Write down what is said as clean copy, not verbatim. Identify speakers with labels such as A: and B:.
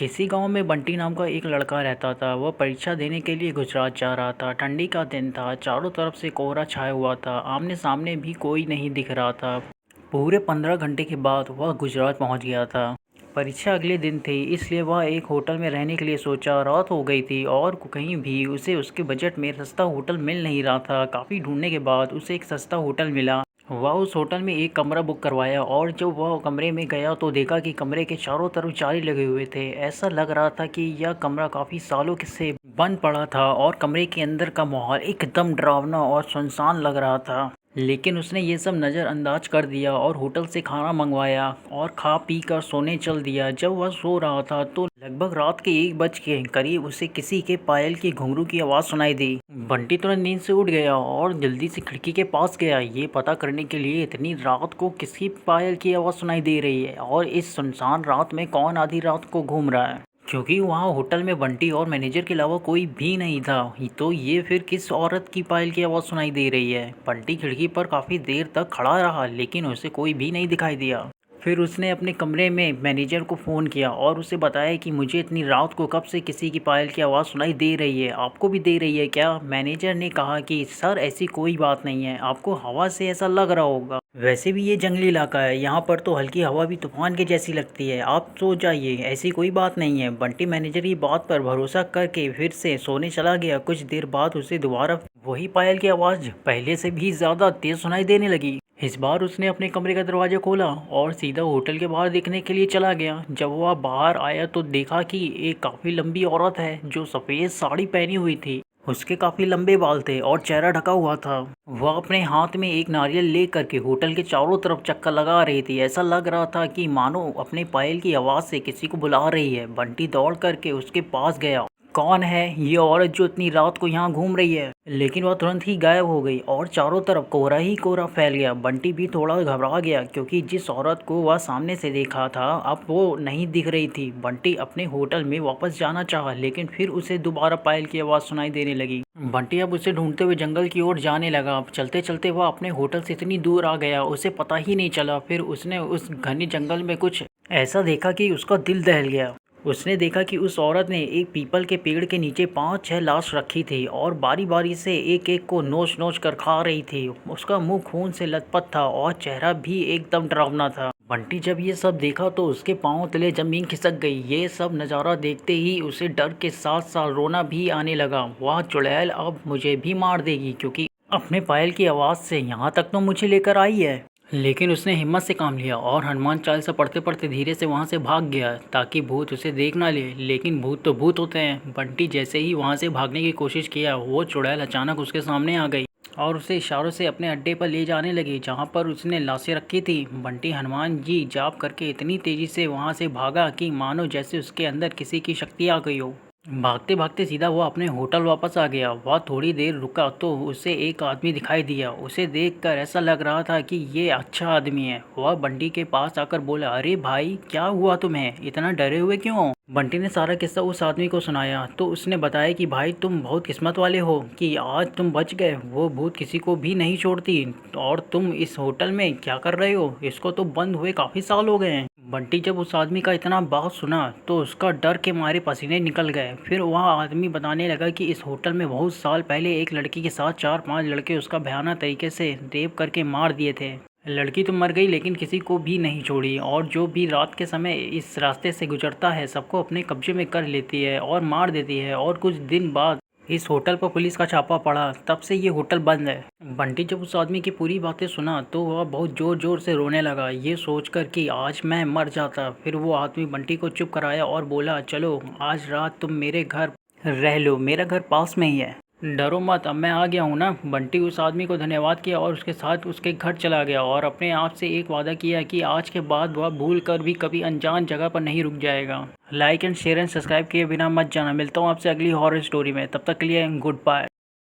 A: किसी गांव में बंटी नाम का एक लड़का रहता था। वह परीक्षा देने के लिए गुजरात जा रहा था। ठंडी का दिन था, चारों तरफ से कोहरा छाया हुआ था, आमने सामने भी कोई नहीं दिख रहा था। पूरे 15 घंटे के बाद वह गुजरात पहुंच गया था। परीक्षा अगले दिन थी, इसलिए वह एक होटल में रहने के लिए सोचा। रात हो गई थी और कहीं भी उसे उसके बजट में सस्ता होटल मिल नहीं रहा था। काफ़ी ढूंढने के बाद उसे एक सस्ता होटल मिला। वह उस होटल में एक कमरा बुक करवाया और जब वह कमरे में गया तो देखा कि कमरे के चारों तरफ जाली लगे हुए थे। ऐसा लग रहा था कि यह कमरा काफ़ी सालों से बंद पड़ा था और कमरे के अंदर का माहौल एकदम डरावना और सुनसान लग रहा था। लेकिन उसने ये सब नज़रअंदाज कर दिया और होटल से खाना मंगवाया और खा पी कर सोने चल दिया। जब वह सो रहा था तो लगभग रात के 1 बज के करीब उसे किसी के पायल की घुंघरू की आवाज़ सुनाई दी। बंटी तुरंत नींद से उठ गया और जल्दी से खिड़की के पास गया, ये पता करने के लिए इतनी रात को किसकी पायल की आवाज़ सुनाई दे रही है और इस सुनसान रात में कौन आधी रात को घूम रहा है। क्योंकि वहाँ होटल में बंटी और मैनेजर के अलावा कोई भी नहीं था, तो ये फिर किस औरत की पायल की आवाज़ सुनाई दे रही है। बंटी खिड़की पर काफ़ी देर तक खड़ा रहा लेकिन उसे कोई भी नहीं दिखाई दिया। फिर उसने अपने कमरे में मैनेजर को फ़ोन किया और उसे बताया कि मुझे इतनी रात को कब से किसी की पायल की आवाज़ सुनाई दे रही है, आपको भी दे रही है क्या। मैनेजर ने कहा कि सर ऐसी कोई बात नहीं है, आपको हवा से ऐसा लग रहा होगा, वैसे भी ये जंगली इलाका है, यहाँ पर तो हल्की हवा भी तूफान के जैसी लगती है, आप सो जाइए, ऐसी कोई बात नहीं है। बंटी मैनेजर की बात पर भरोसा करके फिर से सोने चला गया। कुछ देर बाद उसे दोबारा वही पायल की आवाज़ पहले से भी ज़्यादा तेज़ सुनाई देने लगी। इस बार उसने अपने कमरे का दरवाज़ा खोला और सीधा होटल के बाहर देखने के लिए चला गया। जब वह बाहर आया तो देखा कि एक काफ़ी लंबी औरत है जो सफ़ेद साड़ी पहनी हुई थी। उसके काफ़ी लंबे बाल थे और चेहरा ढका हुआ था। वह अपने हाथ में एक नारियल लेकर के होटल के चारों तरफ चक्कर लगा रही थी। ऐसा लग रहा था कि मानो अपने पायल की आवाज़ से किसी को बुला रही है। बंटी दौड़ करके उसके पास गया। कौन है ये औरत जो इतनी रात को यहाँ घूम रही है। लेकिन वह तुरंत ही गायब हो गई और चारों तरफ कोहरा ही कोहरा फैल गया। बंटी भी थोड़ा घबरा गया क्योंकि जिस औरत को वह सामने से देखा था अब वो नहीं दिख रही थी। बंटी अपने होटल में वापस जाना चाहा लेकिन फिर उसे दोबारा पायल की आवाज़ सुनाई देने लगी। बंटी अब उसे ढूंढते हुए जंगल की ओर जाने लगा। चलते चलते वह अपने होटल से इतनी दूर आ गया उसे पता ही नहीं चला। फिर उसने उस घने जंगल में कुछ ऐसा देखा कि उसका दिल दहल गया। उसने देखा कि उस औरत ने एक पीपल के पेड़ के नीचे 5-6 लाश रखी थी और बारी बारी से एक एक को नोच नोच कर खा रही थी। उसका मुंह खून से लथपथ था और चेहरा भी एकदम डरावना था। बंटी जब ये सब देखा तो उसके पांव तले जमीन खिसक गई। ये सब नज़ारा देखते ही उसे डर के साथ साथ रोना भी आने लगा। वह चुड़ैल अब मुझे भी मार देगी क्योंकि अपने पायल की आवाज़ से यहाँ तक तो मुझे लेकर आई है। लेकिन उसने हिम्मत से काम लिया और हनुमान चालीसा पढ़ते पढ़ते धीरे से वहां से भाग गया ताकि भूत उसे देख ना ले। लेकिन भूत तो भूत होते हैं। बंटी जैसे ही वहां से भागने की कोशिश किया वो चुड़ैल अचानक उसके सामने आ गई और उसे इशारों से अपने अड्डे पर ले जाने लगी जहां पर उसने लाशें रखी थी। बंटी हनुमान जी जाप करके इतनी तेजी से वहां से भागा कि मानो जैसे उसके अंदर किसी की शक्ति आ गई हो। भागते भागते सीधा वह अपने होटल वापस आ गया। वह थोड़ी देर रुका तो उसे एक आदमी दिखाई दिया। उसे देखकर ऐसा लग रहा था कि ये अच्छा आदमी है। वह बंटी के पास आकर बोला, अरे भाई क्या हुआ तुम्हें, इतना डरे हुए क्यों हो। बंटी ने सारा किस्सा उस आदमी को सुनाया तो उसने बताया कि भाई तुम बहुत किस्मत वाले हो कि आज तुम बच गए। वो भूत किसी को भी नहीं छोड़ती और तुम इस होटल में क्या कर रहे हो, इसको तो बंद हुए काफ़ी साल हो गए हैं। बंटी जब उस आदमी का इतना बात सुना तो उसका डर के मारे पसीने निकल गए। फिर वह आदमी बताने लगा कि इस होटल में बहुत साल पहले एक लड़की के साथ 4-5 लड़के उसका भयानक तरीके से रेप करके मार दिए थे। लड़की तो मर गई लेकिन किसी को भी नहीं छोड़ी और जो भी रात के समय इस रास्ते से गुजरता है सबको अपने कब्जे में कर लेती है और मार देती है। और कुछ दिन बाद इस होटल पर पुलिस का छापा पड़ा, तब से ये होटल बंद है। बंटी जब उस आदमी की पूरी बातें सुना तो वह बहुत ज़ोर ज़ोर से रोने लगा, ये सोचकर कि आज मैं मर जाता। फिर वो आदमी बंटी को चुप कराया और बोला, चलो आज रात तुम मेरे घर रह लो, मेरा घर पास में ही है, डरो मत, अब मैं आ गया हूँ ना। बंटी उस आदमी को धन्यवाद किया और उसके साथ उसके घर चला गया और अपने आप से एक वादा किया कि आज के बाद वह भूल कर भी कभी अनजान जगह पर नहीं रुक जाएगा। Like and share and subscribe किए बिना मत जाना। मिलता हूँ आपसे अगली हॉरर स्टोरी में, तब तक के लिए गुड बाय।